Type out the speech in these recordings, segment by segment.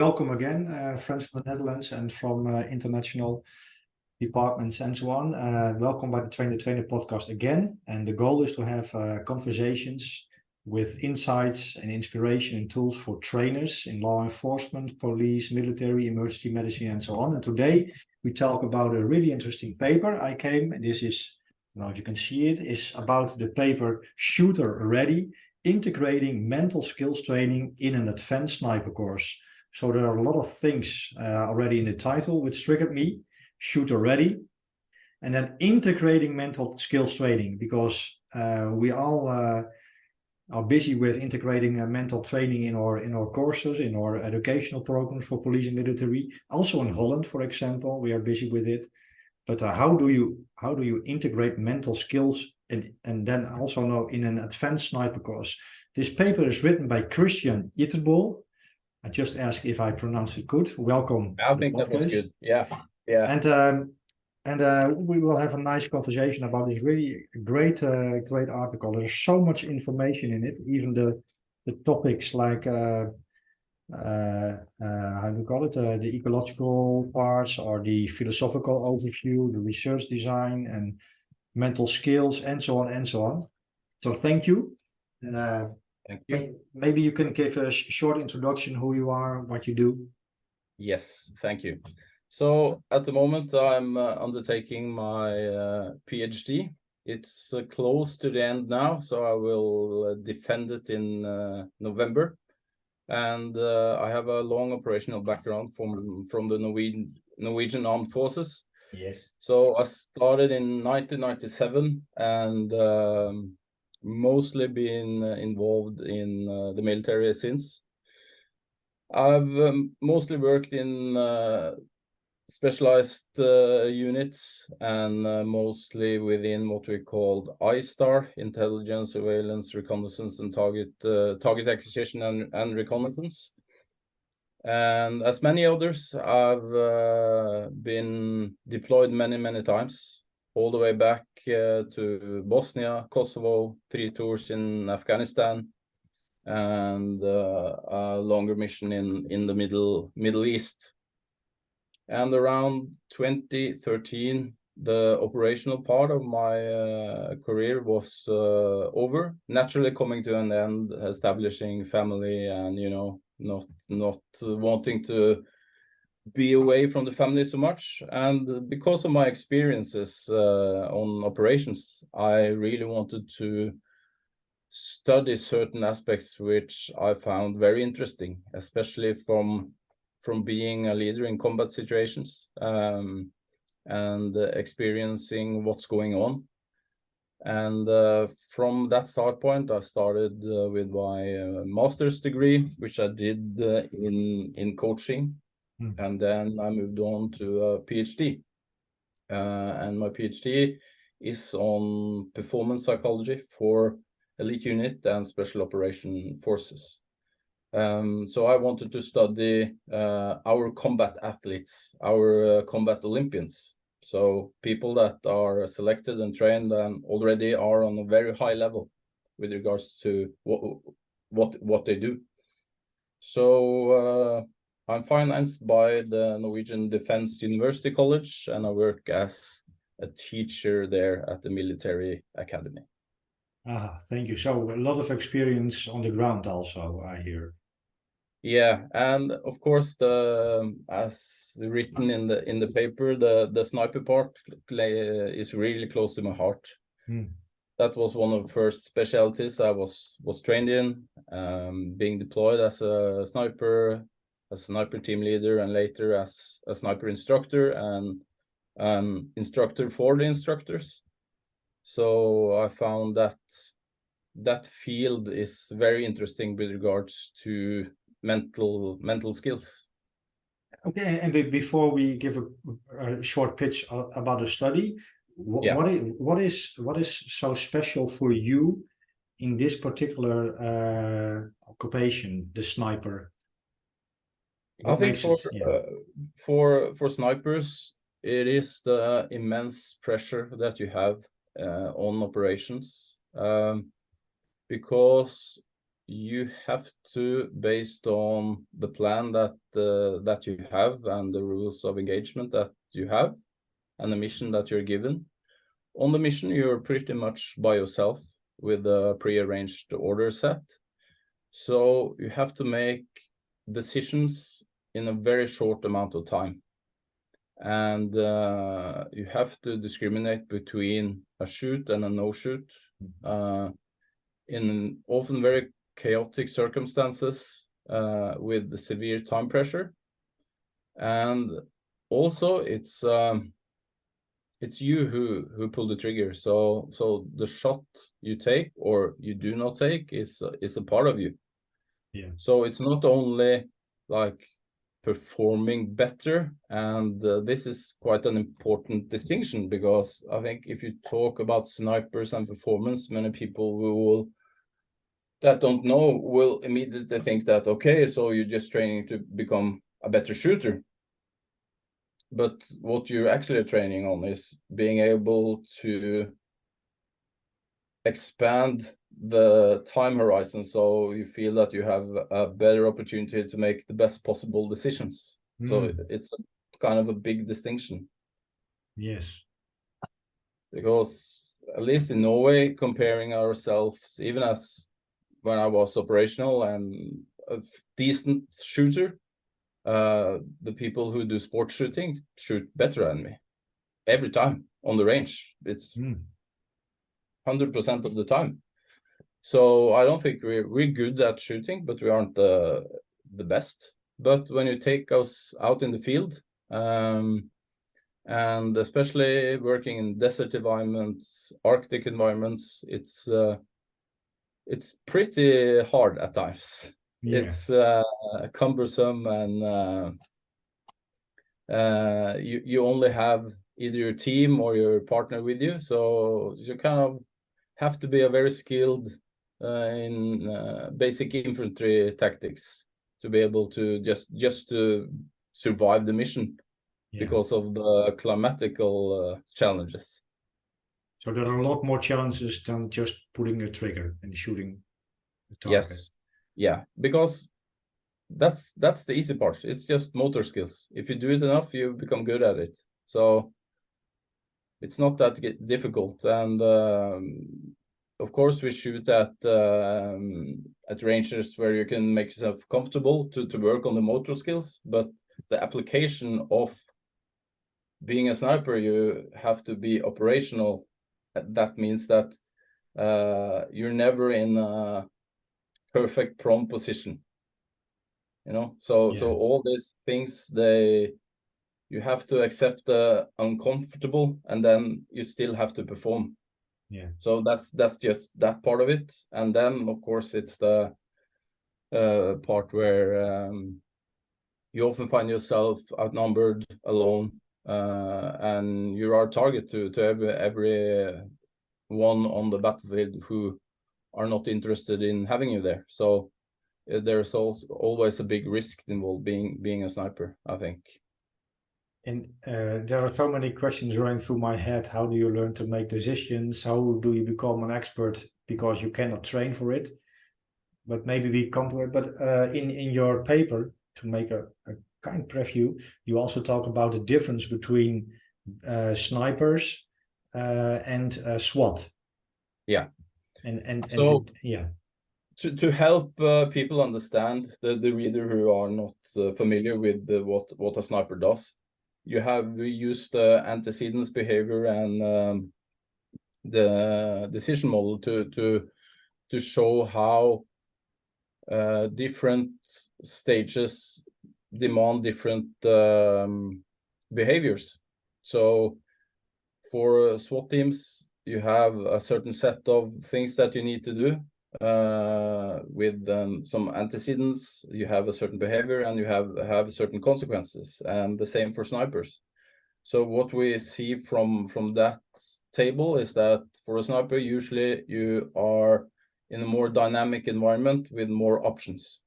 Welcome again, friends from the Netherlands and from international departments and so on. Welcome by the Train the Trainer podcast again. And the goal is to have conversations with insights and inspiration and tools for trainers in law enforcement, police, military, emergency medicine, and so on. And today we talk about a really interesting paper. This is, I don't know if you can see it, is about the paper Shooter Ready, Integrating Mental Skills Training in an Advanced Sniper Course. So there are a lot of things already in the title which triggered me. Shooter Ready, and then integrating mental skills training, because we all are busy with integrating mental training in our courses, in our educational programs for police and military. Also in Holland, for example, we are busy with it. But how do you integrate mental skills and then also know in an advanced sniper course? This paper is written by Christian Ytterbol. I just asked if I pronounced it good. Welcome. I think that was good. Yeah. And we will have a nice conversation about this really great article. There's so much information in it. Even the topics like how do you call it? The ecological parts, or the philosophical overview, the research design, and mental skills, and so on and so on. So thank you. Thank you. Maybe you can give a short introduction, who you are, what you do. Yes, thank you. So at the moment, I'm undertaking my PhD. It's close to the end now, so I will defend it in November. And I have a long operational background from the Norwegian Armed Forces. Yes. So I started in 1997 and mostly been involved in the military since. I've mostly worked in specialized units and mostly within what we called ISTAR, intelligence, surveillance, reconnaissance, and target acquisition and reconnaissance. And as many others, I've been deployed many times, all the way back to Bosnia, Kosovo, 3 tours in Afghanistan, and a longer mission in the Middle East. And around 2013, the operational part of my career was over, naturally coming to an end, establishing family, and not wanting to be away from the family so much. And because of my experiences on operations, I really wanted to study certain aspects which I found very interesting, especially from being a leader in combat situations and experiencing what's going on. And from that start point, I started with my master's degree, which I did in coaching. And then I moved on to a PhD. And my PhD is on performance psychology for elite unit and special operation forces. So I wanted to study our combat athletes, our combat Olympians. So people that are selected and trained and already are on a very high level with regards to what they do. So I'm financed by the Norwegian Defense University College, and I work as a teacher there at the military academy. Thank you. So a lot of experience on the ground also, I hear. Yeah, and of course, as written in the paper, the sniper part is really close to my heart. That was one of the first specialties I was trained in, being deployed as a sniper team leader, and later as a sniper instructor and instructor for the instructors. So I found that field is very interesting with regards to mental skills. Okay, and before we give a short pitch about the study, what is so special for you in this particular occupation, the sniper? I think for snipers, it is the immense pressure that you have on operations, because you have to, based on the plan that you have and the rules of engagement that you have and the mission that you're given. On the mission, you're pretty much by yourself with a pre-arranged order set. So you have to make decisions in a very short amount of time. And you have to discriminate between a shoot and a no-shoot in often very chaotic circumstances with the severe time pressure. And also it's you who pull the trigger. So the shot you take or you do not take is a part of you. Yeah. So it's not only like performing better, and this is quite an important distinction, because I think if you talk about snipers and performance, many people that don't know will immediately think that, okay, so you're just training to become a better shooter. But what you're actually training on is being able to expand the time horizon, so you feel that you have a better opportunity to make the best possible decisions. So it's a kind of a big distinction. Yes. Because at least in Norway, comparing ourselves, even as when I was operational and a decent shooter, the people who do sports shooting shoot better than me every time on the range. It's 100% of the time. So I don't think we're good at shooting, but we aren't the best. But when you take us out in the field, and especially working in desert environments, Arctic environments, it's pretty hard at times. Yeah. It's cumbersome, and you only have either your team or your partner with you, so you kind of have to be a very skilled in basic infantry tactics to be able to just to survive the mission. Yeah. Because of the climatical challenges. So there are a lot more challenges than just pulling a trigger and shooting the target. Yes, yeah, because that's the easy part. It's just motor skills. If you do it enough, you become good at it. So it's not that difficult. And of course, we shoot at ranges where you can make yourself comfortable to work on the motor skills. But the application of being a sniper, you have to be operational. That means that you're never in a perfect prone position. You know, so all these things, you have to accept the uncomfortable, and then you still have to perform. Yeah. So that's just that part of it. And then of course it's the part where you often find yourself outnumbered, alone, and you're our target to every one on the battlefield who are not interested in having you there. So there's also always a big risk involved being a sniper, I think. And there are so many questions running through my head. How do you learn to make decisions? How do you become an expert? Because you cannot train for it. But maybe we come to it. But in your paper, to make a kind preview, you also talk about the difference between snipers and SWAT. Yeah. So yeah. To help people understand, the reader who are not familiar with what a sniper does, we use the antecedents behavior and the decision model to show how different stages demand different behaviors. So for SWAT teams, you have a certain set of things that you need to do. With some antecedents, you have a certain behavior, and you have certain consequences, and the same for snipers. So what we see from that table is that for a sniper, usually you are in a more dynamic environment with more options.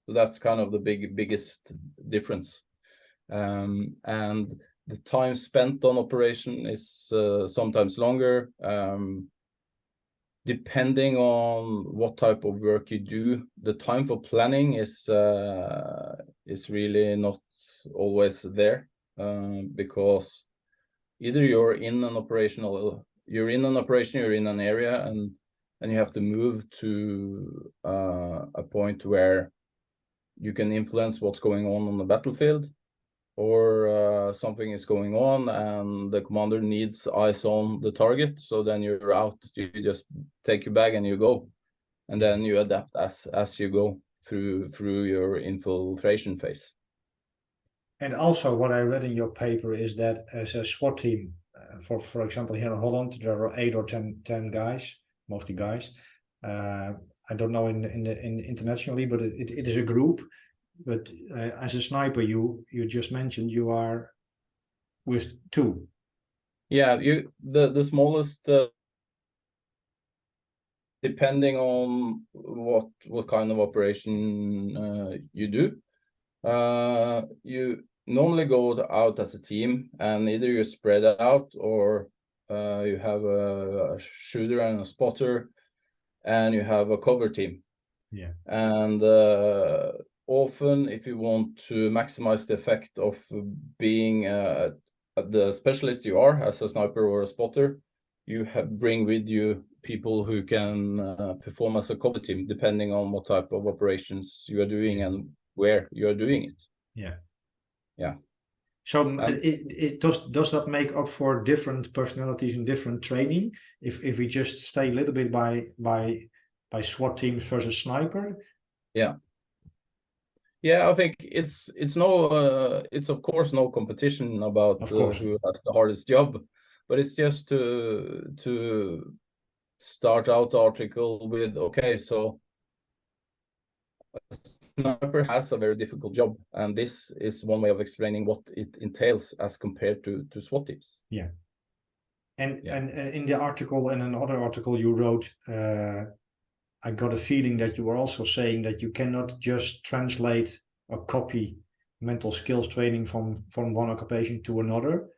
So that's kind of the biggest difference. And the time spent on operation is sometimes longer. depending on what type of work you do, the time for planning is really not always there, because either you're in an operation, you're in an area, and you have to move to a point where you can influence what's going on the battlefield, or something is going on and the commander needs eyes on the target, so then you're out, you just take your bag and you go, and then you adapt as you go through your infiltration phase. And also what I read in your paper is that as a SWAT team, for example, here in Holland, there are 8 or 10 guys, mostly guys. I don't know in internationally, but it is a group. But as a sniper, you just mentioned you are with 2. Yeah, the smallest, depending on what kind of operation you do, you normally go out as a team, and either you spread out, or you have a shooter and a spotter, and you have a cover team. Yeah. And often, if you want to maximize the effect of being the specialist you are as a sniper or a spotter, you bring with you people who can perform as a cover team, depending on what type of operations you are doing and where you are doing it. Yeah. Yeah. So it does that make up for different personalities and different training? If we just stay a little bit by SWAT teams versus sniper? Yeah. Yeah, I think it's of course no competition about who has the hardest job, but it's just to start out the article with, okay, so a sniper has a very difficult job, and this is one way of explaining what it entails as compared to SWAT teams. Yeah. And in the article, and another article you wrote, I got a feeling that you were also saying that you cannot just translate or copy mental skills training from one occupation to another.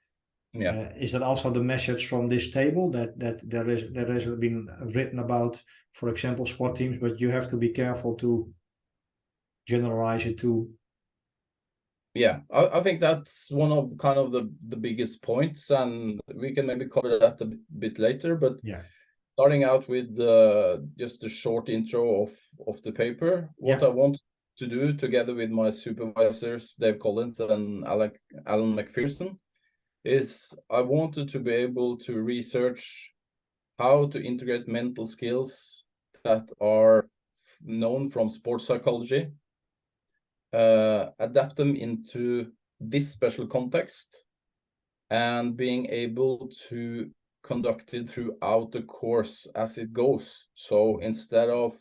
Yeah. Is that also the message from this table, that there has been written about, for example, SWAT teams, but you have to be careful to generalize it to? Yeah, I think that's one of kind of the biggest points, and we can maybe cover that a bit later, but yeah. Starting out with just a short intro of the paper, what I want to do together with my supervisors, Dave Collins and Alan McPherson, is I wanted to be able to research how to integrate mental skills that are known from sports psychology, adapt them into this special context, and being able to conduct it throughout the course as it goes. So instead of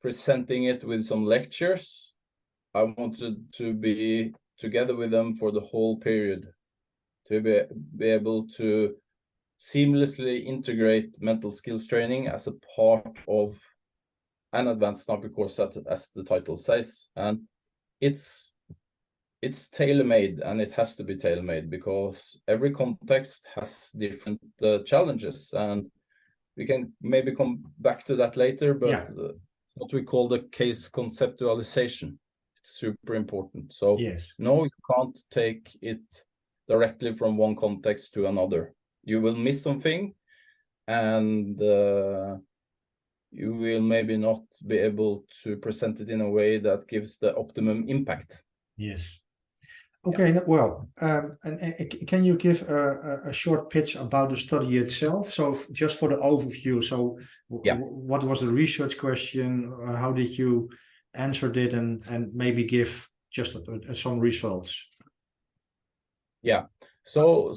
presenting it with some lectures, I wanted to be together with them for the whole period, to be able to seamlessly integrate mental skills training as a part of an advanced sniper course, as the title says. And it's tailor-made, and it has to be tailor-made because every context has different challenges, and we can maybe come back to that later, but what we call the case conceptualization, it's super important. So no, you can't take it directly from one context to another. You will miss something, and you will maybe not be able to present it in a way that gives the optimum impact. Yes. Okay, well, and can you give a short pitch about the study itself? So just for the overview, so what was the research question? How did you answer it, and maybe give just some results? Yeah, so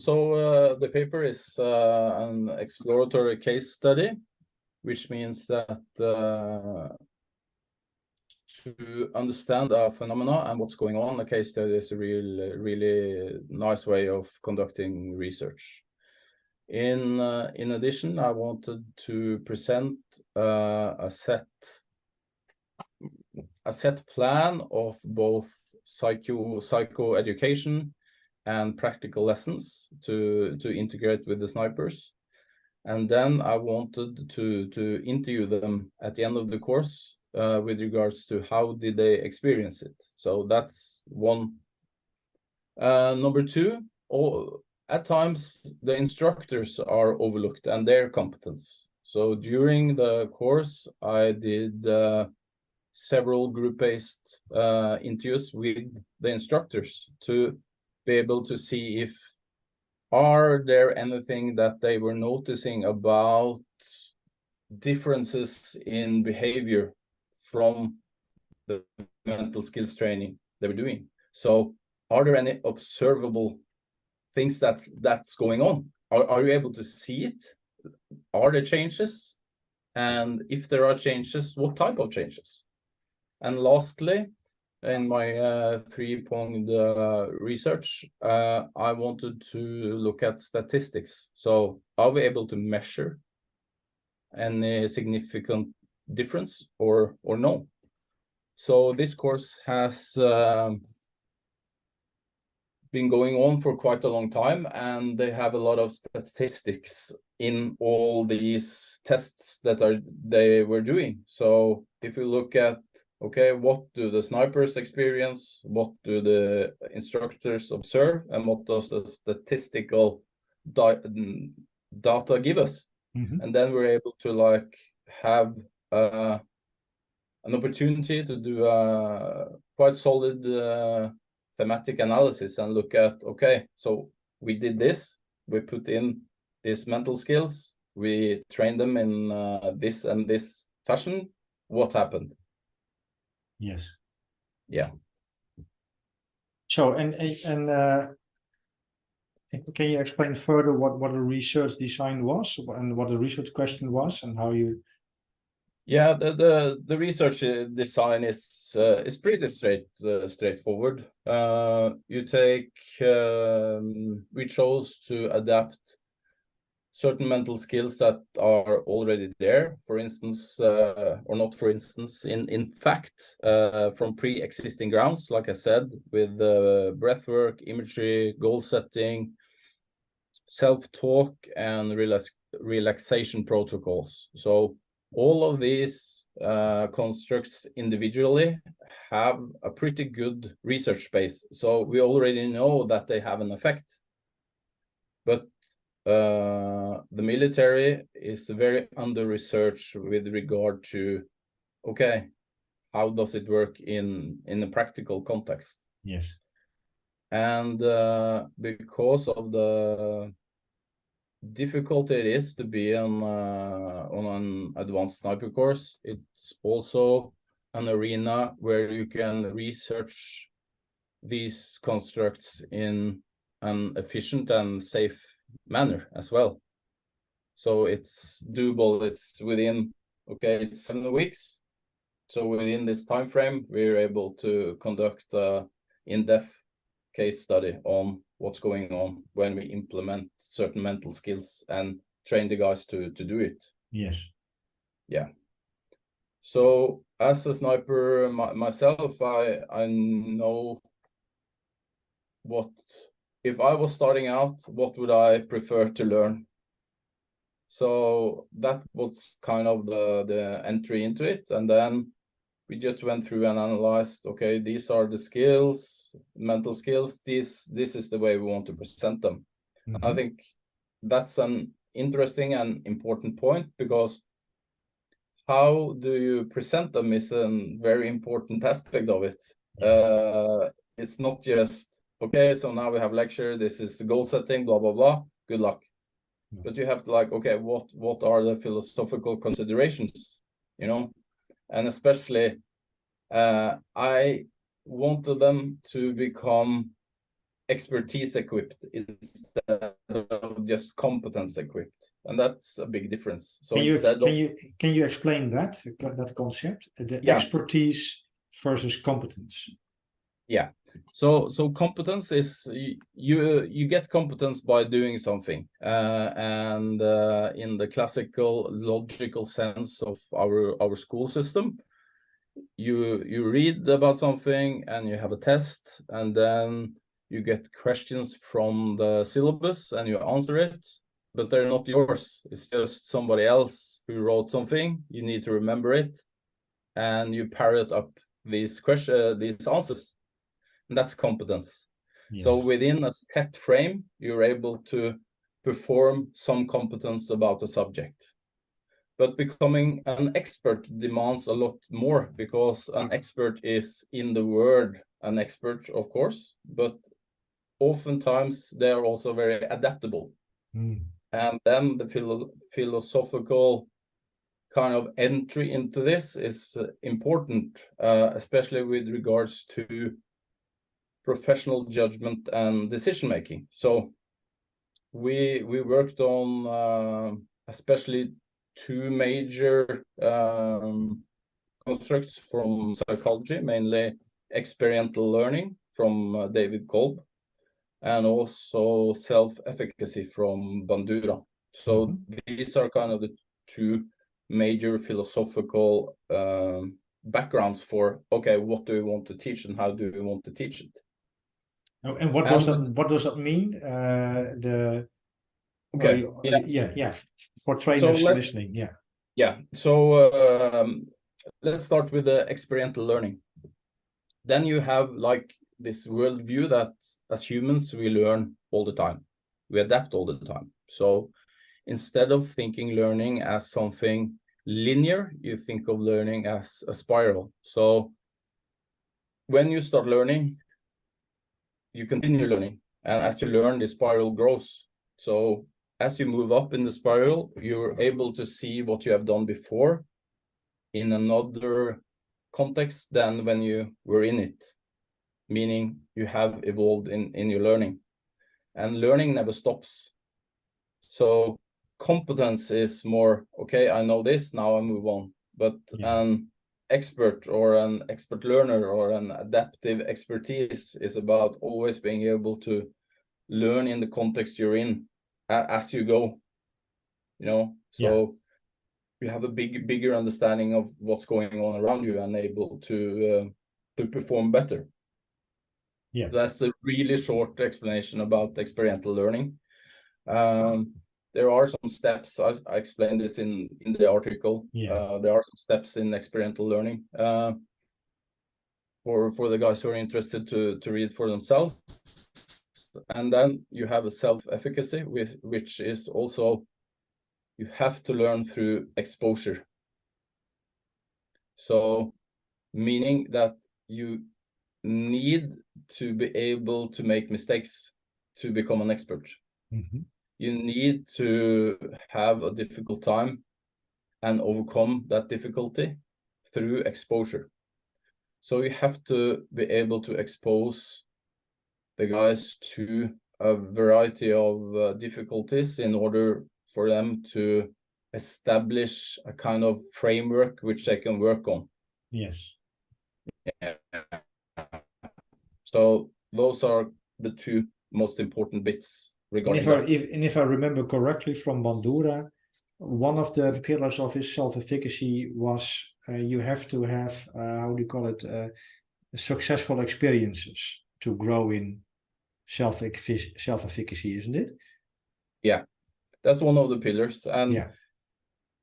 the paper is an exploratory case study, which means that to understand a phenomena and what's going on, a case study is a really nice way of conducting research. In addition, I wanted to present a set plan of both psycho education and practical lessons to integrate with the snipers. And then I wanted to interview them at the end of the course with regards to how did they experience it. So that's one. Number two, at times the instructors are overlooked and their competence. So during the course, I did several group-based interviews with the instructors to be able to see if are there anything that they were noticing about differences in behavior from the mental skills training they were doing. So are there any observable things that's going on? Are you able to see it? Are there changes? And if there are changes, what type of changes? And lastly, in my 3-point research, I wanted to look at statistics. So are we able to measure any significant difference or no? So this course has been going on for quite a long time, and they have a lot of statistics in all these tests that they were doing. So if you look at, okay, what do the snipers experience, what do the instructors observe, and what does the statistical data give us? And then we're able to like have an opportunity to do a quite solid thematic analysis and look at, okay, so we did this, we put in these mental skills, we trained them in this and this fashion, what happened? Yes. Yeah. So, and can you explain further what the research design was and what the research question was and how you? Yeah, the research design is pretty straightforward. You take we chose to adapt certain mental skills that are already there, for instance, or not for instance, in fact, from pre-existing grounds, like I said, with breathwork, imagery, goal setting, self-talk, and relaxation protocols. So all of these constructs individually have a pretty good research base. So we already know that they have an effect. But the military is very under-researched with regard to, okay, how does it work in a practical context? Yes. And because of the difficult it is to be on an advanced sniper course, it's also an arena where you can research these constructs in an efficient and safe manner as well. So it's doable. It's within, okay, it's 7 weeks. So within this time frame, we're able to conduct an in-depth case study on what's going on when we implement certain mental skills and train the guys to do it. Yes. Yeah. So as a sniper myself, I know what, if I was starting out, what would I prefer to learn? So that was kind of the entry into it. And then we just went through and analyzed, okay, these are the skills, mental skills, this is the way we want to present them. I think that's an interesting and important point, because how do you present them is a very important aspect of it. Yes. It's not just, okay, so now we have lecture, this is goal setting, blah, blah, blah, good luck. Yeah. But you have to like, okay, what are the philosophical considerations, you know? And especially, I wanted them to become expertise equipped instead of just competence equipped, and that's a big difference. So can you explain that concept, the expertise versus competence? Yeah. So competence is you get competence by doing something, and in the classical logical sense of our school system, you read about something and you have a test, and then you get questions from the syllabus and you answer it, but they're not yours. It's just somebody else who wrote something. You need to remember it, and you parrot up these answers, and that's competence. Yes. So within a set frame, you're able to perform some competence about the subject. But becoming an expert demands a lot more, because an expert is, in the word, an expert, of course, but oftentimes they are also very adaptable. And then the philosophical kind of entry into this is important, especially with regards to professional judgment and decision making. So we worked on especially two major constructs from psychology, mainly experiential learning from David Kolb, and also self-efficacy from Bandura. So these are kind of the two major philosophical backgrounds for, okay, what do we want to teach and how do we want to teach it? And what does that mean? For trainers listening, So let's start with the experiential learning. Then you have like this worldview that as humans we learn all the time, we adapt all the time. So instead of thinking learning as something linear, you think of learning as a spiral. So when you start learning, you continue learning, and as you learn, the spiral grows. So as you move up in the spiral, you're able to see what you have done before in another context than when you were in it, meaning you have evolved in your learning, and learning never stops. So competence is more, okay, I know this, now I move on. But an expert or an expert learner or an adaptive expertise is about always being able to learn in the context you're in as you go, you know. So you have a bigger understanding of what's going on around you and able to perform better. So that's a really short explanation about experiential learning. There are some steps. I explained this in the article. There are some steps in experiential learning for the guys who are interested to read for themselves. And then you have a self-efficacy, which is also, you have to learn through exposure. So meaning that you need to be able to make mistakes to become an expert. You need to have a difficult time and overcome that difficulty through exposure. So you have to be able to expose the guys to a variety of difficulties in order for them to establish a kind of framework which they can work on. So those are the two most important bits regarding that. If I remember correctly from Bandura, one of the pillars of his self-efficacy was you have to have, how do you call it, successful experiences to grow in self-efficacy, isn't it? Yeah, that's one of the pillars. And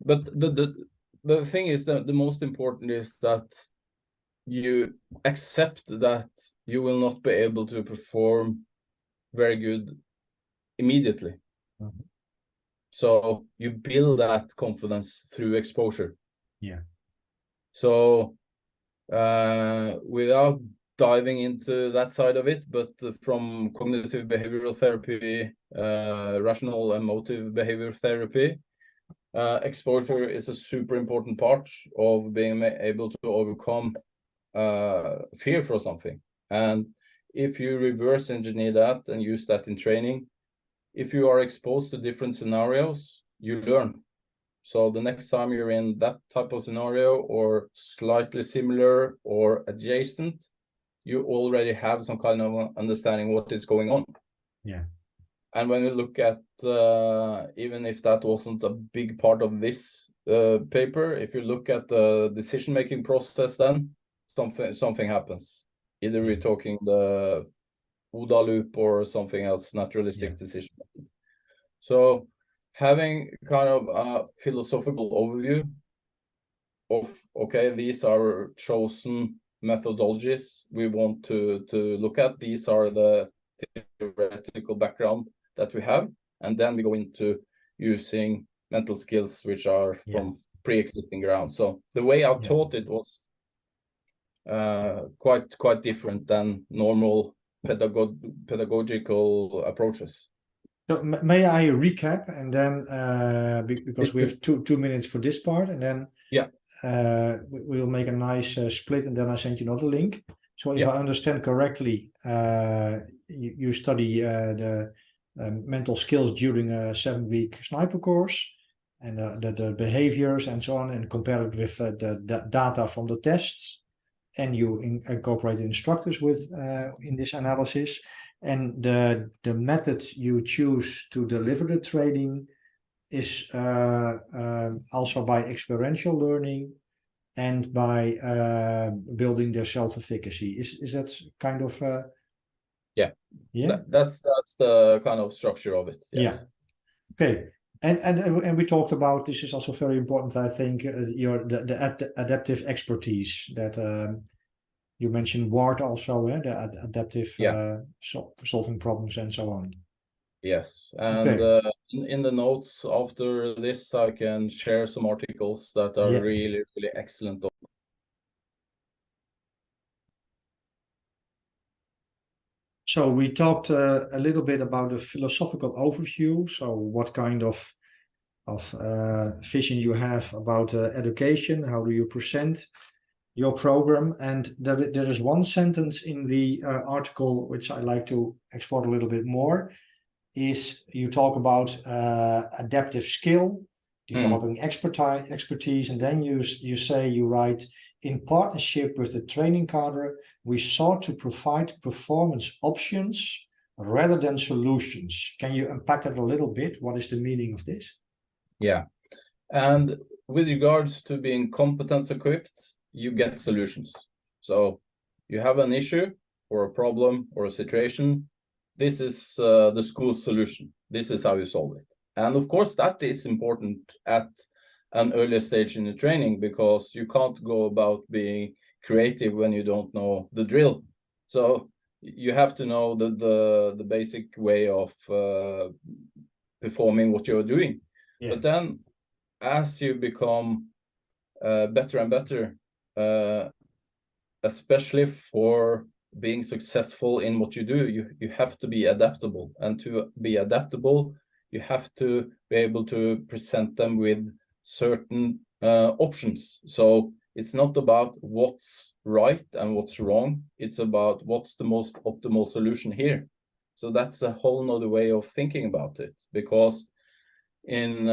but the thing is that the most important is that you accept that you will not be able to perform very good immediately. So you build that confidence through exposure. So without diving into that side of it, but from cognitive behavioral therapy, rational emotive behavior therapy, exposure is a super important part of being able to overcome fear for something. And if you reverse engineer that and use that in training, if you are exposed to different scenarios, you learn. So the next time you're in that type of scenario or slightly similar or adjacent, you already have some kind of understanding what is going on. And when we look at, even if that wasn't a big part of this paper, if you look at the decision-making process, then something happens. Either we're talking the OODA loop or something else, naturalistic decision making. So having kind of a philosophical overview of, okay, these are chosen methodologies we want to look at. These are the theoretical background that we have, and then we go into using mental skills which are from pre-existing ground. So the way I taught it was quite different than normal pedagogical approaches. So may I recap, and then because we have two minutes for this part, and then we'll make a nice split, and then I send you another link. So if I understand correctly, you study the mental skills during a 7-week sniper course, and the behaviors and so on, and compare it with the data from the tests, and you incorporate instructors with in this analysis. And the method you choose to deliver the training is also by experiential learning and by building their self-efficacy. Is that kind of that's the kind of structure of it. Yes. Okay. And we talked about, this is also very important, I think, the adaptive expertise that you mentioned. WART also, the adaptive solving problems and so on. Yes, and in the notes after this, I can share some articles that are really excellent. So we talked a little bit about the philosophical overview. So what kind of vision you have about education? How do you present your program? And there is one sentence in the article which I like to explore a little bit more. Is you talk about adaptive skill, developing expertise, and then you say, you write, in partnership with the training cadre, we sought to provide performance options rather than solutions. Can you unpack that a little bit? What is the meaning of this? Yeah, and with regards to being competence equipped, you get solutions. So you have an issue or a problem or a situation. This is the school solution. This is how you solve it. And of course, that is important at an earlier stage in the training, because you can't go about being creative when you don't know the drill. So you have to know the basic way of performing what you're doing. But then as you become better and better, especially for being successful in what you do, you have to be adaptable. And to be adaptable, you have to be able to present them with certain options. So it's not about what's right and what's wrong. It's about what's the most optimal solution here. So that's a whole nother way of thinking about it, because in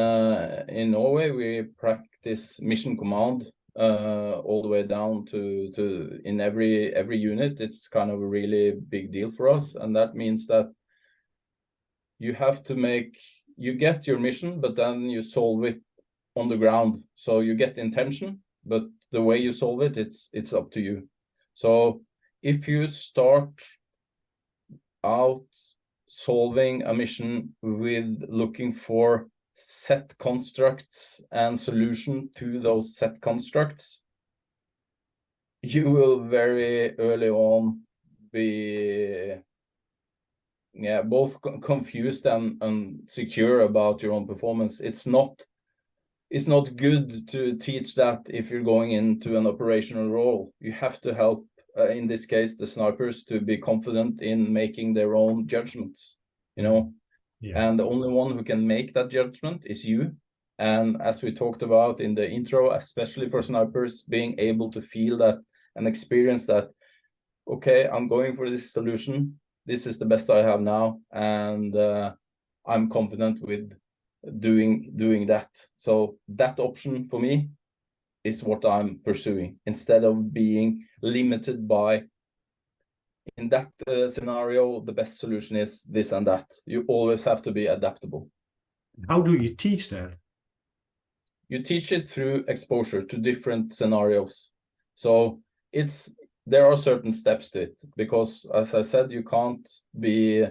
Norway we practice mission command all the way down to in every unit. It's kind of a really big deal for us, and that means that you have to you get your mission, but then you solve it on the ground. So you get intention, but the way you solve it, it's up to you. So if you start out solving a mission with looking for set constructs and solution to those set constructs, you will very early on be both confused and unsecure about your own performance. It's not good to teach that if you're going into an operational role. You have to help, in this case, the snipers to be confident in making their own judgments, and the only one who can make that judgment is you. And as we talked about in the intro, especially for snipers, being able to feel that and experience that, okay, I'm going for this solution. This is the best I have now, and I'm confident with doing that. So that option for me is what I'm pursuing, instead of being limited by, in that scenario, the best solution is this and that. You always have to be adaptable. How do you teach that? You teach it through exposure to different scenarios. So there are certain steps to it, because as I said, you can't be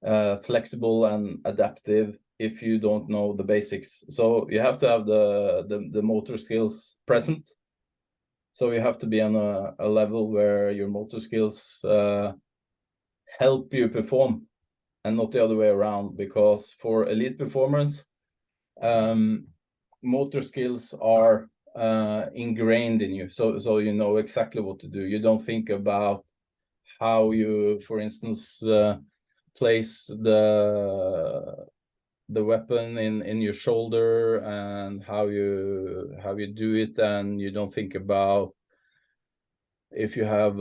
flexible and adaptive if you don't know the basics. So you have to have the motor skills present. So you have to be on a level where your motor skills help you perform, and not the other way around, because for elite performance, motor skills are ingrained in you. So you know exactly what to do. You don't think about how you, for instance, place the weapon in your shoulder, and how you do it, and you don't think about if you have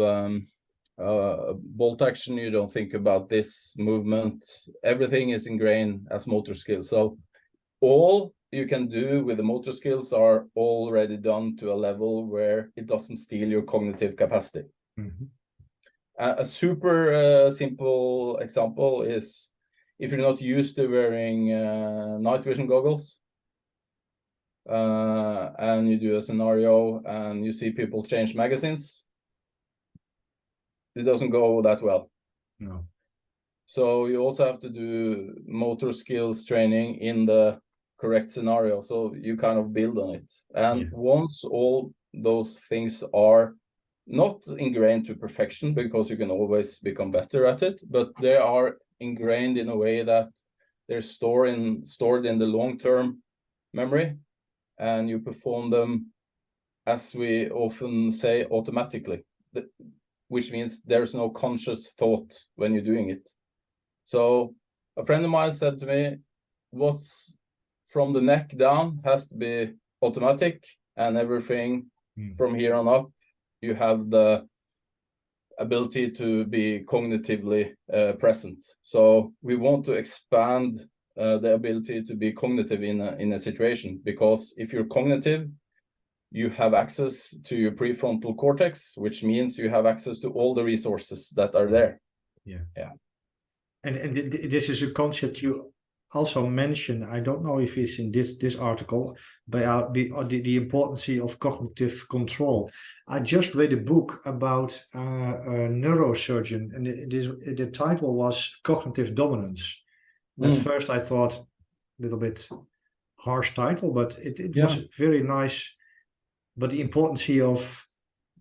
bolt action, you don't think about this movement. Everything is ingrained as motor skills. So all you can do with the motor skills are already done to a level where it doesn't steal your cognitive capacity. Mm-hmm. A super simple example is if you're not used to wearing night vision goggles, and you do a scenario and you see people change magazines, it doesn't go that well. No. So you also have to do motor skills training in the correct scenario, so you kind of build on it. And once all those things are not ingrained to perfection, because you can always become better at it, but they are ingrained in a way that they're stored in the long-term memory, and you perform them, as we often say, automatically, which means there's no conscious thought when you're doing it. So a friend of mine said to me, what's from the neck down has to be automatic, and everything from here on up, you have the ability to be cognitively present. So we want to expand the ability to be cognitive in a situation, because if you're cognitive, you have access to your prefrontal cortex, which means you have access to all the resources that are there. Yeah. And this is a concept you also mentioned. I don't know if it's in this article, but the importance of cognitive control. I just read a book about a neurosurgeon, and the title was Cognitive Dominance. At first I thought a little bit harsh title, but it was very nice. But the importance of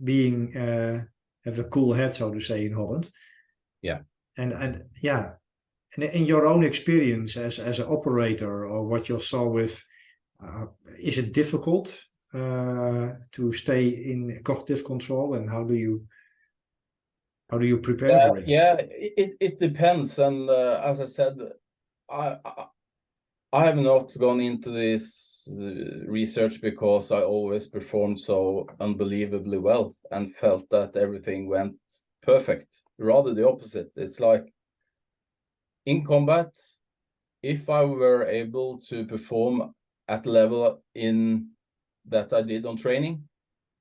being have a cool head, so to say, in Holland. And in your own experience as an operator, or what you saw with, is it difficult to stay in cognitive control, and how do you prepare for it? It depends, and as I said, I have not gone into this research because I always performed so unbelievably well and felt that everything went perfect. Rather the opposite. It's like in combat, if I were able to perform at the level in that I did on training,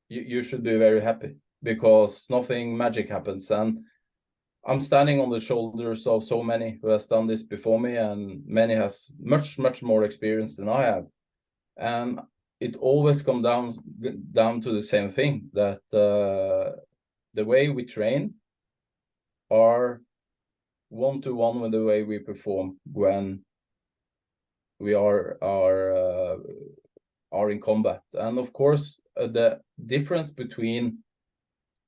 you should be very happy, because nothing magic happens. And I'm standing on the shoulders of so many who has done this before me, and many has much more experience than I have. And it always comes down to the same thing, that the way we train are one-to-one with the way we perform when we are in combat. And of course, the difference between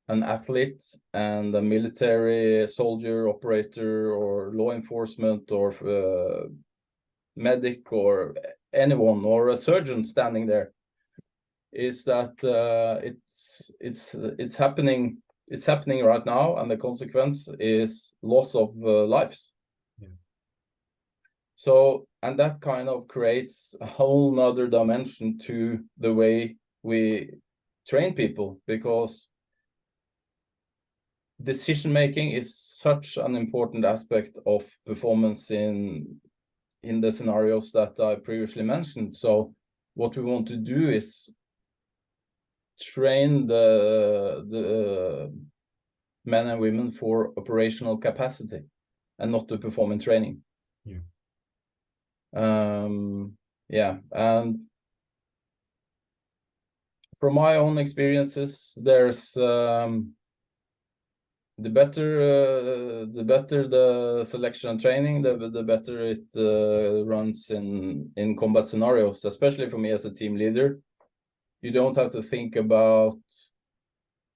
an athlete and a military soldier, operator, or law enforcement, or medic, or anyone, or a surgeon standing there, is that it's happening. It's happening right now, and the consequence is loss of lives. So, and that kind of creates a whole nother dimension to the way we train people, because decision making is such an important aspect of performance in the scenarios that I previously mentioned. So what we want to do is train the men and women for operational capacity, and not to perform in training. And from my own experiences, there's the better the selection and training, the better it runs in combat scenarios, especially for me as a team leader. You don't have to think about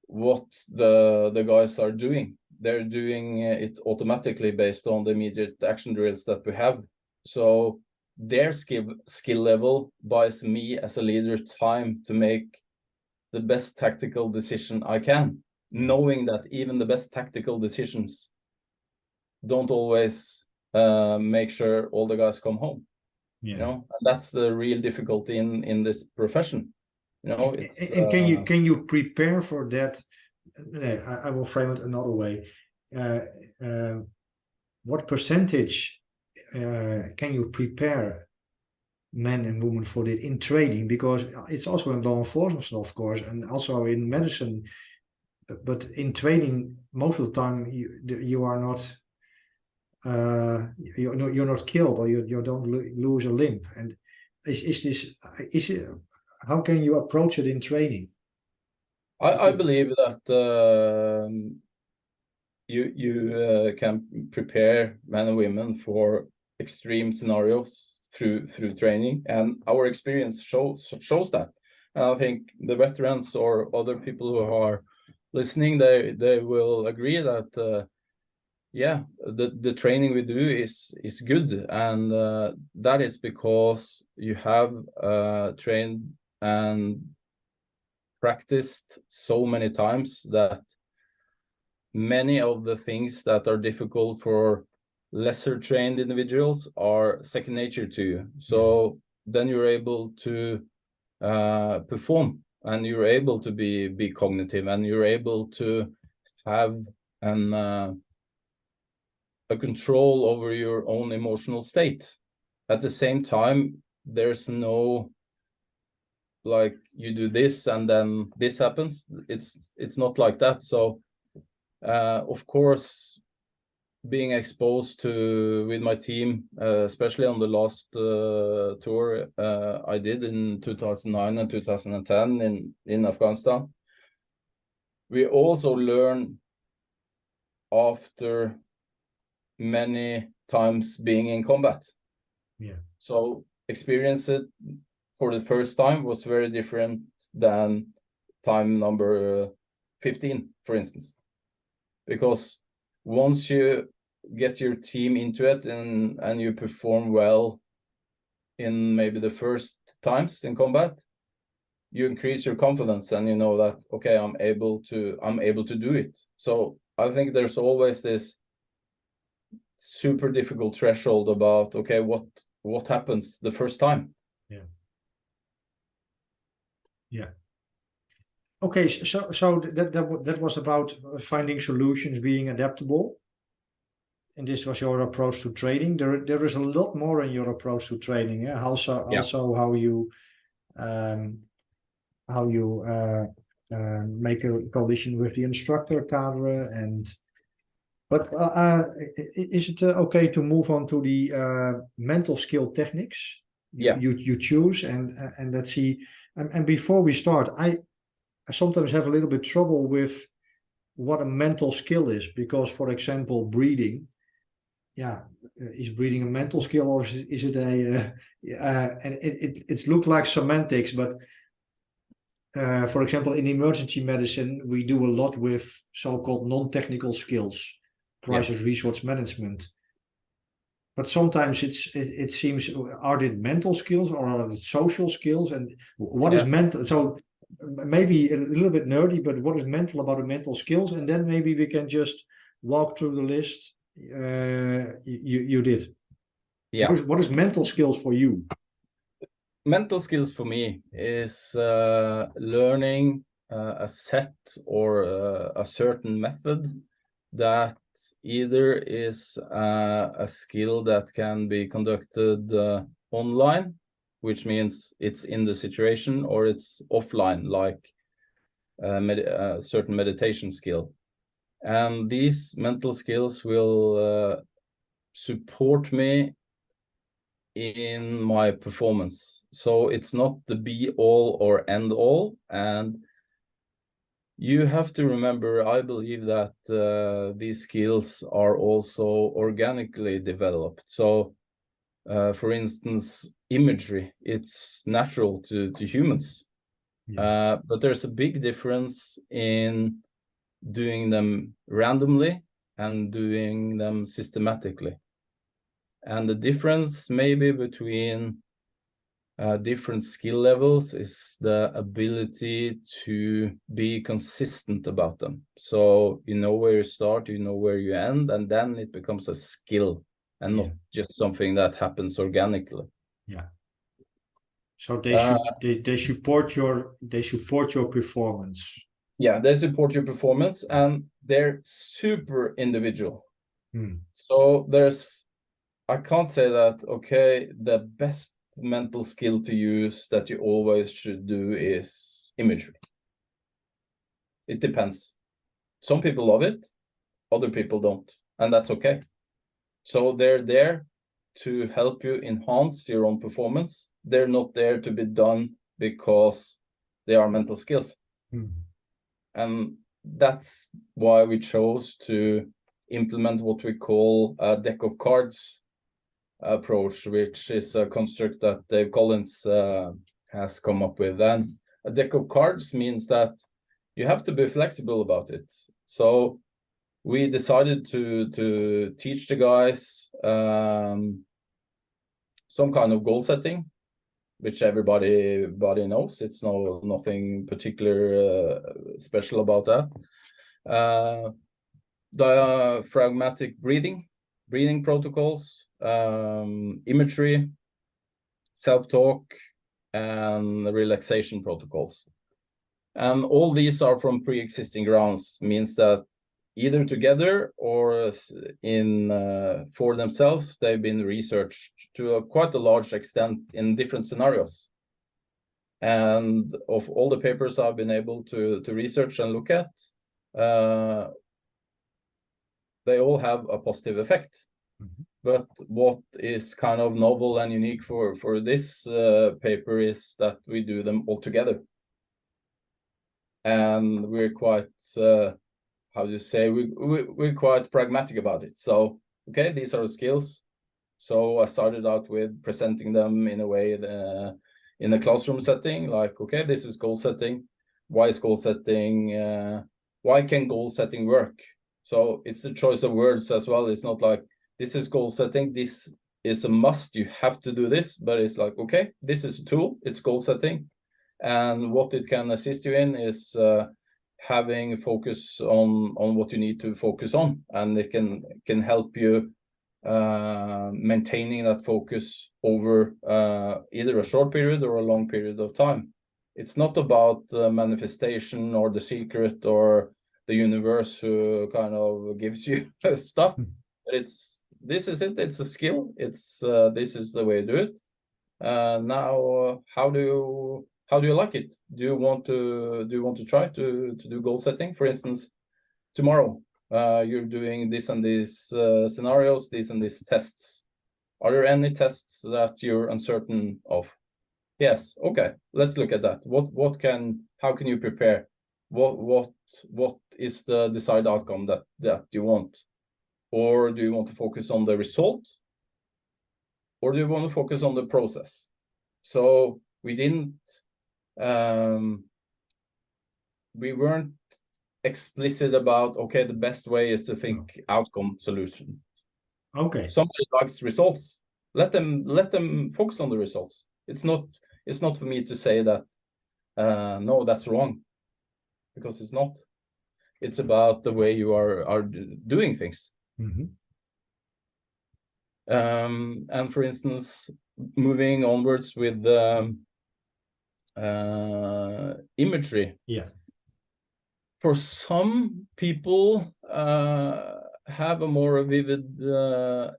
what the guys are doing. They're doing it automatically based on the immediate action drills that we have. So their skill level buys me as a leader time to make the best tactical decision I can, knowing that even the best tactical decisions don't always make sure all the guys come home. You know, and that's the real difficulty in this profession. You know, it's and can you prepare for that? I will frame it another way. What percentage can you prepare men and women for this in training? Because it's also in law enforcement, of course, and also in medicine. But in training, most of the time you are not you're not killed, or you don't lose a limb. And is it, how can you approach it in training? I believe that you can prepare men and women for extreme scenarios through training, and our experience shows that. And I think the veterans or other people who are listening, they will agree that yeah, the training we do is good, and that is because you have trained and practiced so many times that many of the things that are difficult for lesser trained individuals are second nature to you. So then you're able to perform, and you're able to be cognitive, and you're able to have a control over your own emotional state. At the same time, there's no like you do this and then this happens. It's not like that. So of course, being exposed to with my team, especially on the last tour I did in 2009 and 2010 in Afghanistan, we also learn after many times being in combat. So experience it for the first time was very different than time number 15, for instance, because once you get your team into it and you perform well in maybe the first times in combat, you increase your confidence, and you know that, okay, I'm able to do it. So I think there's always this super difficult threshold about, okay, what happens the first time. Okay, so that was about finding solutions, being adaptable, and this was your approach to training. There is a lot more in your approach to training. Yeah? Also how you make a coalition with the instructor cadre. And but is it okay to move on to the mental skill techniques you choose, and let's see. And before we start, I sometimes have a little bit trouble with what a mental skill is, because, for example, breathing, is breathing a mental skill, or is it a and it looks like semantics, but for example, in emergency medicine, we do a lot with so-called non-technical skills, crisis resource management. But sometimes it seems, are it mental skills or are it social skills? And what is mental? So maybe a little bit nerdy, but what is mental about the mental skills? And then maybe we can just walk through the list you did. What is mental skills for you? Mental skills for me is learning a set or a certain method that either is a skill that can be conducted online, which means it's in the situation, or it's offline, like a certain meditation skill. And these mental skills will support me in my performance. So it's not the be all or end all. And You have to remember, I believe that these skills are also organically developed. So, for instance, imagery, it's natural to humans. Yeah. But there's a big difference in doing them randomly and doing them systematically. And the difference maybe between different skill levels is the ability to be consistent about them. So you know where you start, you know where you end, and then it becomes a skill and not just something that happens organically. Yeah. So they support your performance. Yeah, they support your performance, and they're super individual. So I can't say that, okay, the best mental skill to use that you always should do is imagery. It depends. Some people love it, other people don't, and that's okay. So they're there to help you enhance your own performance. They're not there to be done because they are mental skills. And that's why we chose to implement what we call a deck of cards approach, which is a construct that Dave Collins has come up with. And a deck of cards means that you have to be flexible about it. So we decided to teach the guys some kind of goal setting, which everybody knows. It's nothing particular special about that. Diaphragmatic breathing protocols, imagery, self-talk, and relaxation protocols. And all these are from pre-existing grounds, means that either together or for themselves, they've been researched to quite a large extent in different scenarios. And of all the papers I've been able to research and look at, they all have a positive effect. But what is kind of novel and unique for this paper is that we do them all together. And we're quite, how do you say, we're quite pragmatic about it. So, okay, these are the skills. So I started out with presenting them in a way in a classroom setting, like, okay, this is goal setting. Why is goal setting? Why can goal setting work? So it's the choice of words as well. It's not like, this is goal setting, this is a must, you have to do this, but it's like, okay, this is a tool, it's goal setting. And what it can assist you in is having focus on what you need to focus on. And it can help you maintaining that focus over either a short period or a long period of time. It's not about manifestation or the secret or the universe who kind of gives you stuff. But this is it. It's a skill. It's this is the way to do it. Now, how do you like it? Do you want to try to do goal setting? For instance, tomorrow you're doing this and these scenarios, these and these tests. Are there any tests that you're uncertain of? Yes. Okay. Let's look at that. How can you prepare? What is the desired outcome that you want? Or do you want to focus on the result? Or do you want to focus on the process? So we weren't explicit about, okay, the best way is to think outcome solution. Okay. Somebody likes results. Let them focus on the results. It's not for me to say that no, that's wrong, because it's not. It's about the way you are doing things. And for instance, moving onwards with imagery. Yeah. For some people have a more vivid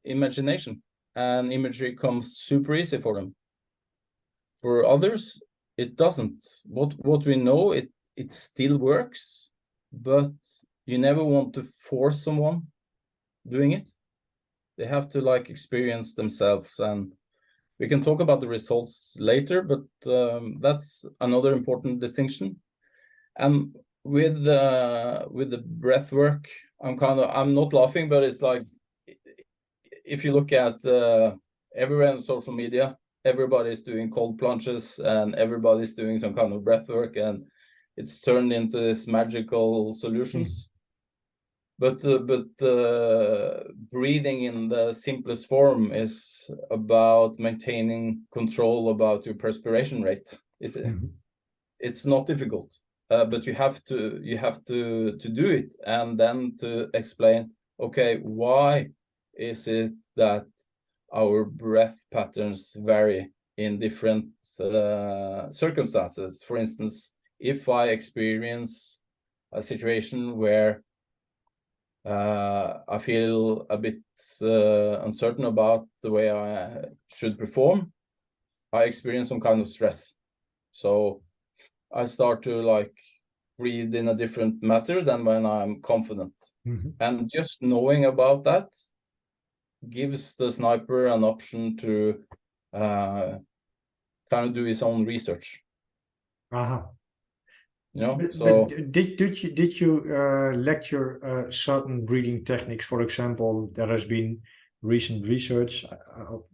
imagination, and imagery comes super easy for them. For others, it doesn't. What we know, it still works, but you never want to force someone doing it. They have to like experience themselves, and we can talk about the results later, but that's another important distinction. And with the breath work, I'm not laughing, but it's like, if you look at everywhere on social media, everybody's doing cold plunges and everybody's doing some kind of breath work, and it's turned into this magical solutions. But breathing in the simplest form is about maintaining control about your perspiration rate. It's not difficult, but you have to do it, and then to explain, okay, why is it that our breath patterns vary in different circumstances. For instance, if I experience a situation where I feel a bit uncertain about the way I should perform, I experience some kind of stress. So I start to like breathe in a different manner than when I'm confident. And just knowing about that gives the sniper an option to kind of do his own research. You know, but did you lecture certain breathing techniques? For example, there has been recent research.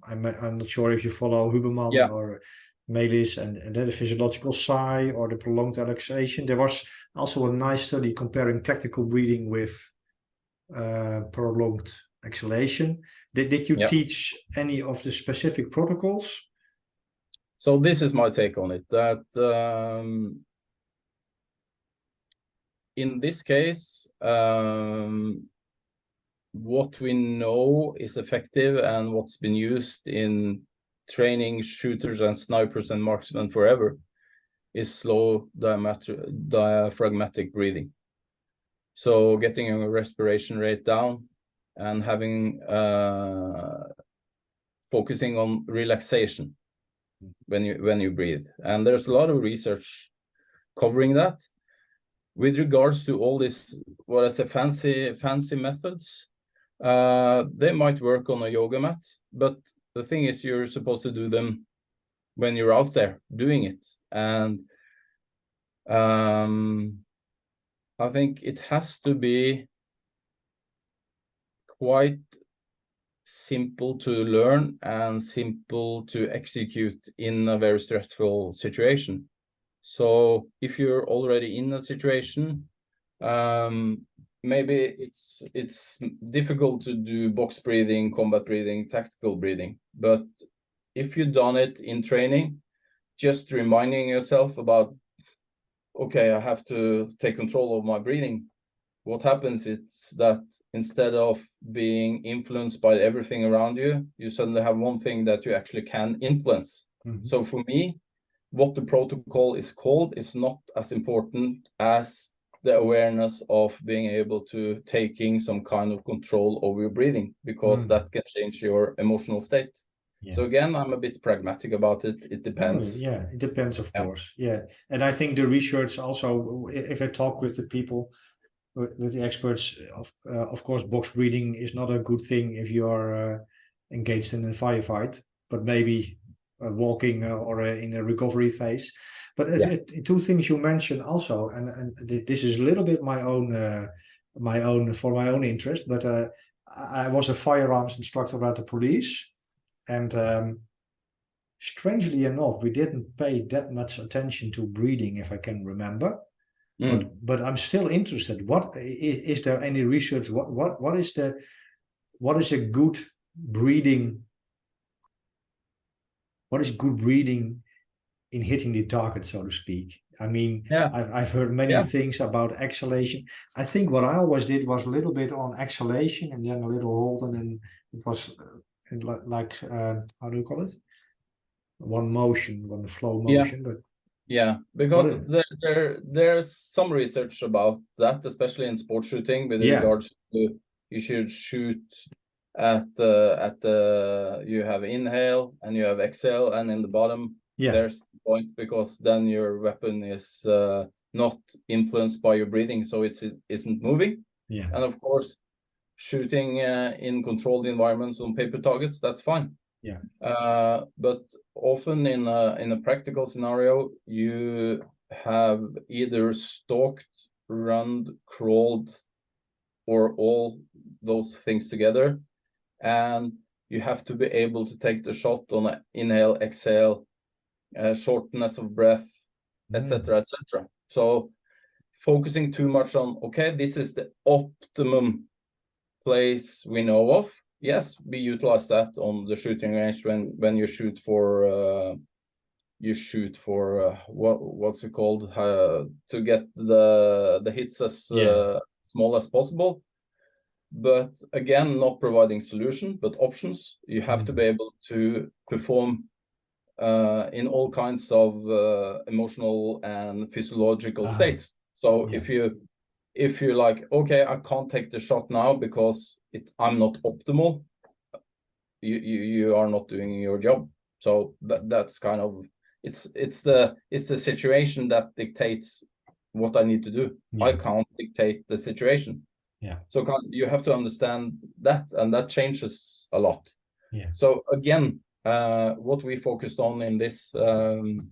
I'm not sure if you follow Huberman or Melis and then the physiological sigh or the prolonged relaxation. There was also a nice study comparing tactical breathing with prolonged exhalation. Did you teach any of the specific protocols? So this is my take on it, that in this case, what we know is effective and what's been used in training shooters and snipers and marksmen forever is slow diaphragmatic breathing. So getting a respiration rate down and having focusing on relaxation when you breathe. And there's a lot of research covering that. With regards to all this, what I say, fancy methods, they might work on a yoga mat, but the thing is, you're supposed to do them when you're out there doing it. And I think it has to be quite simple to learn and simple to execute in a very stressful situation. So if you're already in a situation, maybe it's difficult to do box breathing, combat breathing, tactical breathing. But if you've done it in training, just reminding yourself about, okay, I have to take control of my breathing. What happens is that instead of being influenced by everything around you, you suddenly have one thing that you actually can influence. So for me, what the protocol is called is not as important as the awareness of being able to taking some kind of control over your breathing, because that can change your emotional state. So again, I'm a bit pragmatic about it. It depends. It depends, of course. And I think the research also, if I talk with the people, with the experts, of course, box breathing is not a good thing if you are engaged in a firefight, but maybe walking or in a recovery phase. But two things you mentioned also, and this is a little bit my own interest, but I was a firearms instructor at the police, and strangely enough, we didn't pay that much attention to breathing, if I can remember. But I'm still interested. What is there any research? What is a good breathing? What is good breathing in hitting the target, so to speak? I mean, I've heard many things about exhalation. I think what I always did was a little bit on exhalation and then a little hold, and then it was like how do you call it? One flow motion, but. Because there's some research about that, especially in sports shooting, with regards to you should shoot at the you have inhale and you have exhale, and in the bottom there's the point, because then your weapon is not influenced by your breathing, so it isn't moving. And of course, shooting in controlled environments on paper targets, that's fine. But often in a practical scenario, you have either stalked run, crawled, or all those things together. And you have to be able to take the shot on an inhale, exhale, shortness of breath, etc., etc. So focusing too much on, okay, this is the optimum place we know of. Yes, we utilize that on the shooting range when you shoot for what's it called, to get the hits as small as possible. But again, not providing solution, but options. You have to be able to perform in all kinds of emotional and physiological states. So if you like, okay, I can't take the shot now because I'm not optimal, you are not doing your job. So that's kind of, it's the situation that dictates what I need to do. I can't dictate the situation. So you have to understand that, and that changes a lot. So again, what we focused on in this during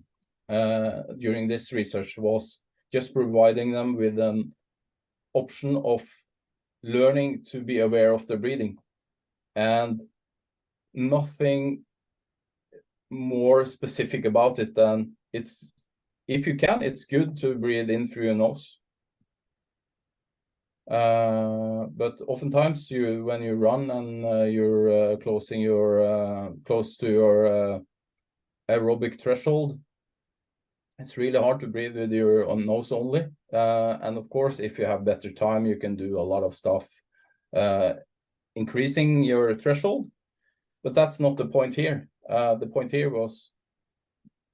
this research was just providing them with an option of learning to be aware of their breathing, and nothing more specific about it than if you can, it's good to breathe in through your nose. But oftentimes when you run and you're close to your aerobic threshold, it's really hard to breathe with your nose only. And of course, if you have better time, you can do a lot of stuff increasing your threshold, but that's not the point here. The point here was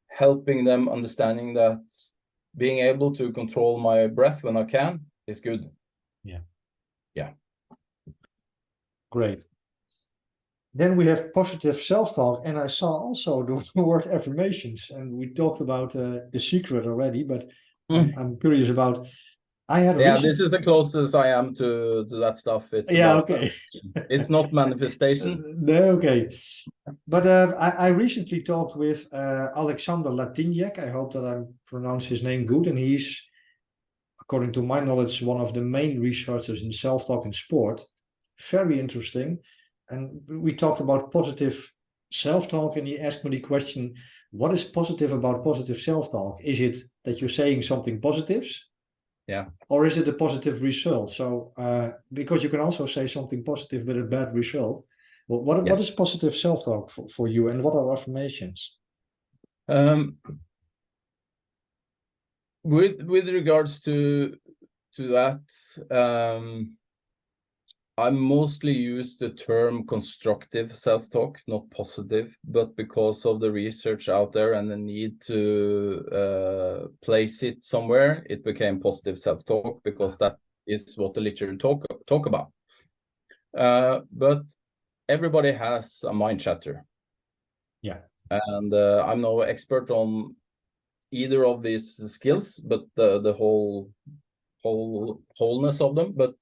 helping them understanding that being able to control my breath when I can is good. Great. Then we have positive self-talk, and I saw also the word affirmations, and we talked about the secret already, but I'm curious about. I had this is the closest I am to that stuff. It's okay. It's not manifestation. No, okay. But I recently talked with Alexander Latinjek. I hope that I pronounce his name good, and he's, according to my knowledge, one of the main researchers in self-talk in sport. Very interesting. And we talked about positive self-talk, and he asked me the question, what is positive about positive self-talk? Is it that you're saying something positives? Or is it a positive result? So because you can also say something positive with a bad result. Well, what is positive self-talk for you, and what are affirmations? With regards to that, I mostly use the term constructive self-talk, not positive, but because of the research out there and the need to place it somewhere, it became positive self-talk, because that is what the literature talk about. But everybody has a mind chatter. And I'm no expert on either of these skills, but the wholeness of them. But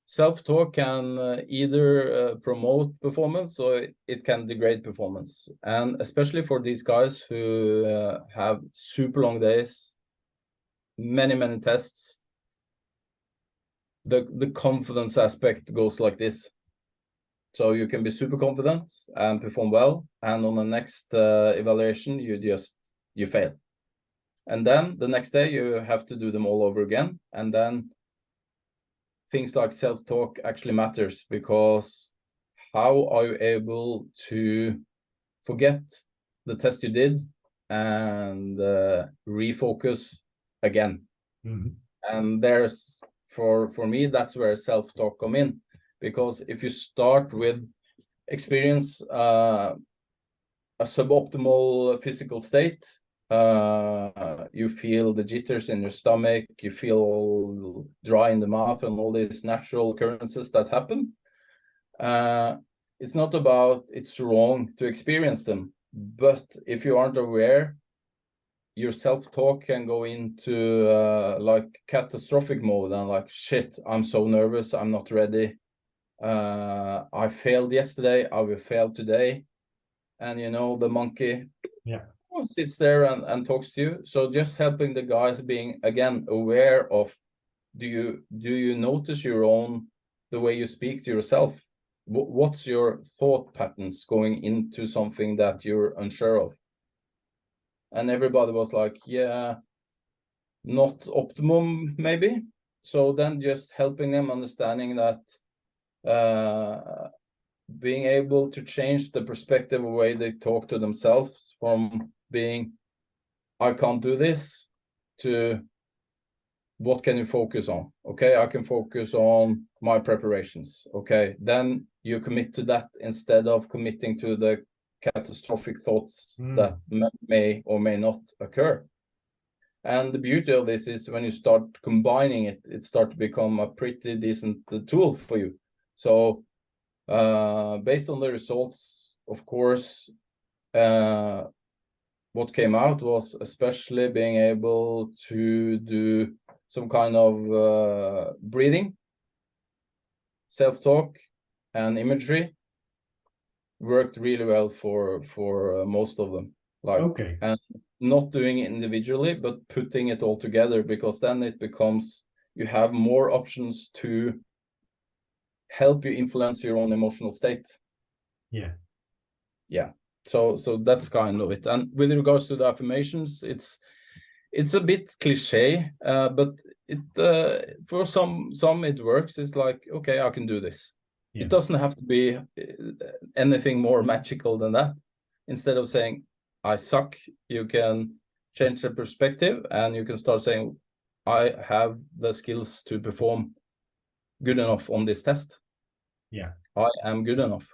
self-talk can either promote performance, or it can degrade performance. And especially for these guys who have super long days, many tests, the confidence aspect goes like this. So you can be super confident and perform well, and on the next evaluation, you fail. And then the next day you have to do them all over again. And then things like self-talk actually matters, because how are you able to forget the test you did and refocus again? And there's, for me, that's where self-talk come in, because if you start with experience a suboptimal physical state, you feel the jitters in your stomach, you feel all dry in the mouth, and all these natural occurrences that happen. It's not about it's wrong to experience them, but if you aren't aware, your self-talk can go into like catastrophic mode, and like, shit, I'm so nervous, I'm not ready, I failed yesterday, I will fail today. And the monkey sits there and talks to you. So just helping the guys being, again, aware of do you notice the way you speak to yourself? What's your thought patterns going into something that you're unsure of? And everybody was like, yeah, not optimum maybe. So then just helping them understanding that being able to change the perspective, the way they talk to themselves, from being I can't do this to what can you focus on? Okay, I can focus on my preparations. Okay, then you commit to that instead of committing to the catastrophic thoughts that may or may not occur. And the beauty of this is when you start combining it, it starts to become a pretty decent tool for you. So based on the results, of course, what came out was especially being able to do some kind of breathing, self-talk, and imagery worked really well for most of them. Like, okay. And not doing it individually, but putting it all together, because then it becomes, you have more options to help you influence your own emotional state. Yeah. Yeah. So that's kind of it. And with regards to the affirmations, it's a bit cliche, but it for some it works. It's like, okay, I can do this. Yeah. It doesn't have to be anything more magical than that. Instead of saying I suck, you can change the perspective and you can start saying I have the skills to perform good enough on this test. Yeah. I am good enough.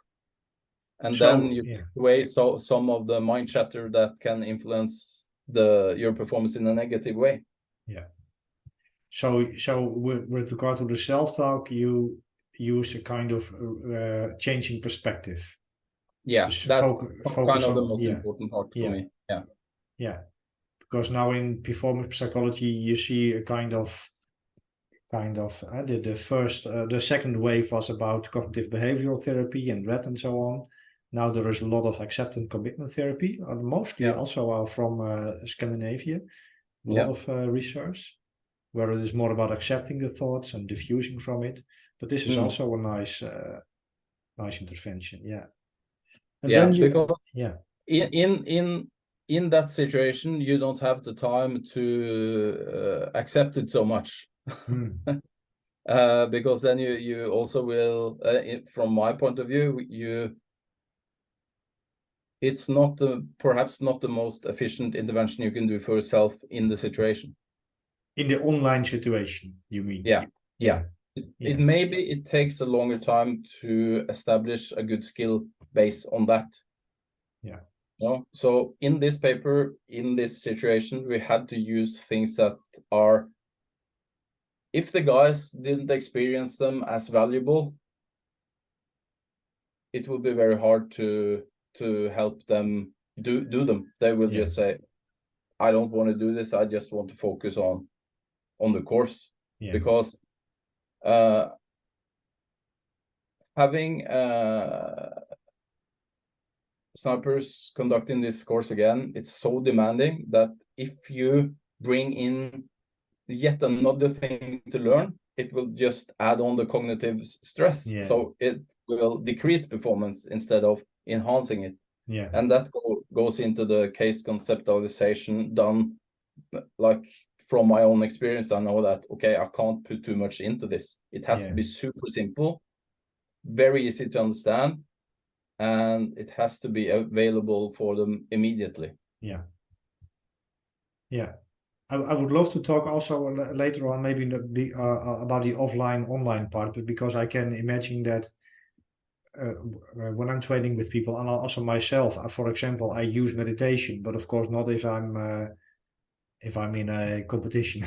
And So, then you take away some of the mind chatter that can influence your performance in a negative way. Yeah. So with regard to the self-talk, you use a kind of changing perspective. Yeah, that's focus kind of the on, most important part for me. Yeah. Yeah. Because now in performance psychology, you see a kind of the second wave was about cognitive behavioral therapy and RED and so on. Now there is a lot of acceptance commitment therapy, mostly also from Scandinavia. A lot of research where it is more about accepting the thoughts and diffusing from it. But this is also a nice intervention. Yeah. And then because in that situation, you don't have the time to accept it so much. Because then you also will, from my point of view, it's not perhaps not the most efficient intervention you can do for yourself in the situation. In the online situation, you mean? Yeah. It maybe it takes a longer time to establish a good skill base on that. Yeah. So in this paper, in this situation, we had to use things that are, if the guys didn't experience them as valuable, it would be very hard to help them do them. They will just say, I don't want to do this. I just want to focus on the course. Because having snipers conducting this course again, it's so demanding that if you bring in yet another thing to learn, it will just add on the cognitive stress. So it will decrease performance instead of enhancing it. And that goes into the case conceptualization done, like from my own experience. I know that, okay, I can't put too much into this. It has to be super simple, very easy to understand, and it has to be available for them immediately. I would love to talk also later on maybe about the offline online part, but because I can imagine that when I'm training with people, and also myself, for example, I use meditation, but of course not if I'm in a competition.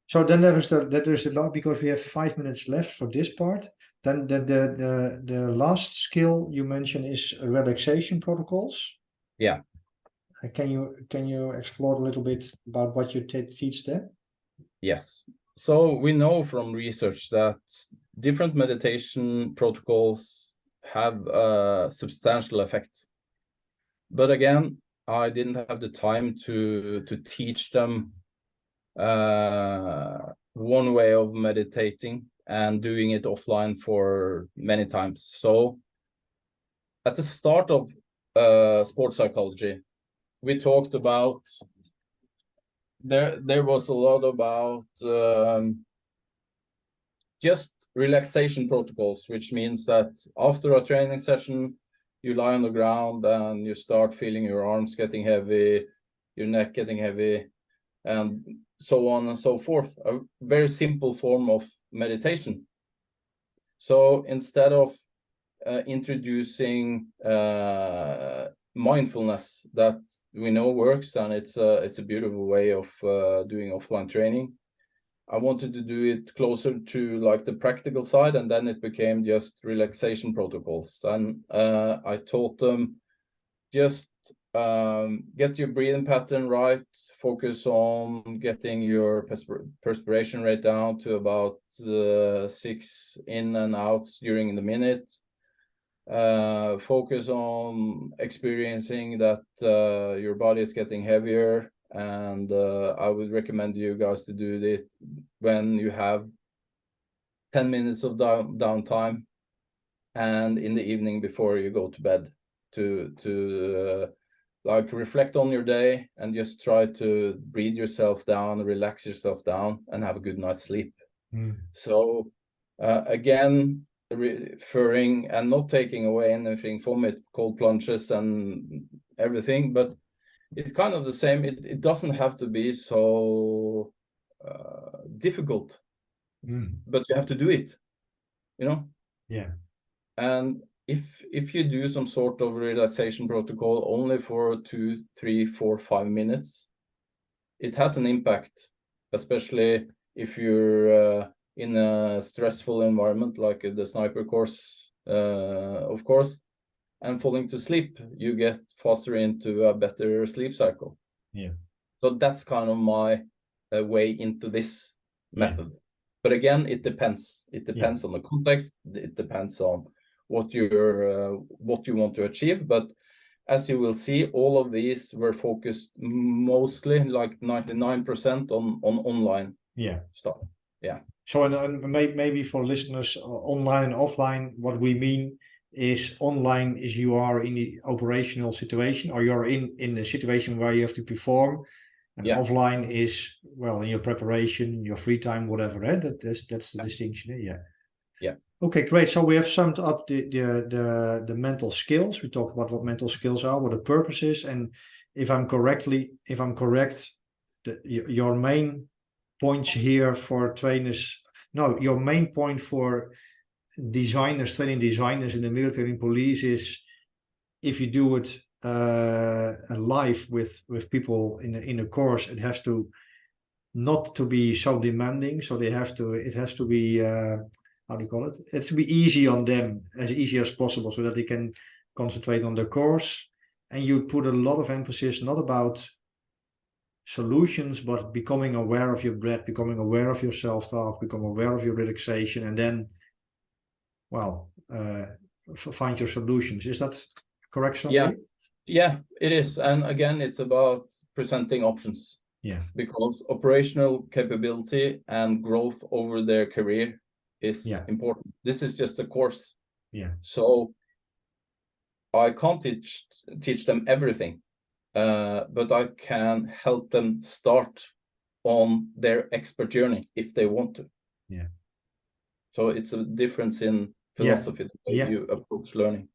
So then there is a lot, because we have 5 minutes left for this part. Then the last skill you mentioned is relaxation protocols. Can you explore a little bit about what you teach there? Yes. So we know from research that different meditation protocols have a substantial effect. But again, I didn't have the time to teach them one way of meditating and doing it offline for many times. So at the start of sports psychology, we talked about there was a lot about just relaxation protocols, which means that after a training session, you lie on the ground and you start feeling your arms getting heavy, your neck getting heavy, and so on and so forth. A very simple form of meditation. So instead of introducing mindfulness that we know works, and it's a beautiful way of doing offline training, I wanted to do it closer to like the practical side, and then it became just relaxation protocols. And I taught them just get your breathing pattern right, focus on getting your perspiration rate down to about 6 in and outs during the minute. Focus on experiencing that your body is getting heavier, and I would recommend you guys to do this when you have 10 minutes of downtime and in the evening before you go to bed, to like reflect on your day and just try to breathe yourself down, relax yourself down, and have a good night's sleep. So again, referring and not taking away anything from it, cold plunges and everything, but it's kind of the same. It doesn't have to be so difficult, but you have to do it, you know? Yeah. And if you do some sort of relaxation protocol only for 2, 3, 4, 5 minutes, it has an impact, especially if you're in a stressful environment like the sniper course, of course, and falling to sleep, you get faster into a better sleep cycle. Yeah. So that's kind of my way into this method. Yeah. But again, it depends. It depends on the context. It depends on what you want to achieve. But as you will see, all of these were focused mostly, like 99%, on online stuff. Yeah. So and maybe for listeners, online and offline, what we mean is online is you are in the operational situation, or you're in the situation where you have to perform, and offline is, well, in your preparation, your free time, whatever. That's the distinction. Yeah. Okay, great. So we have summed up the mental skills. We talked about what mental skills are, what the purpose is, and if I'm correct, your main points here for trainers. No, your main point for designers, training designers in the military and police is, if you do it live with people in a course, it has to not to be so demanding. So it has to be how do you call it? It has to be easy on them, as easy as possible, so that they can concentrate on the course. And you put a lot of emphasis not about solutions, but becoming aware of your breath, becoming aware of your self-talk, become aware of your relaxation, and then, well, find your solutions. Is that correct summary? Yeah, it is. And again, it's about presenting options. Yeah. Because operational capability and growth over their career is important. This is just a course. Yeah. So I can't teach them everything. But I can help them start on their expert journey if they want to. Yeah. So it's a difference in philosophy, the way you approach learning.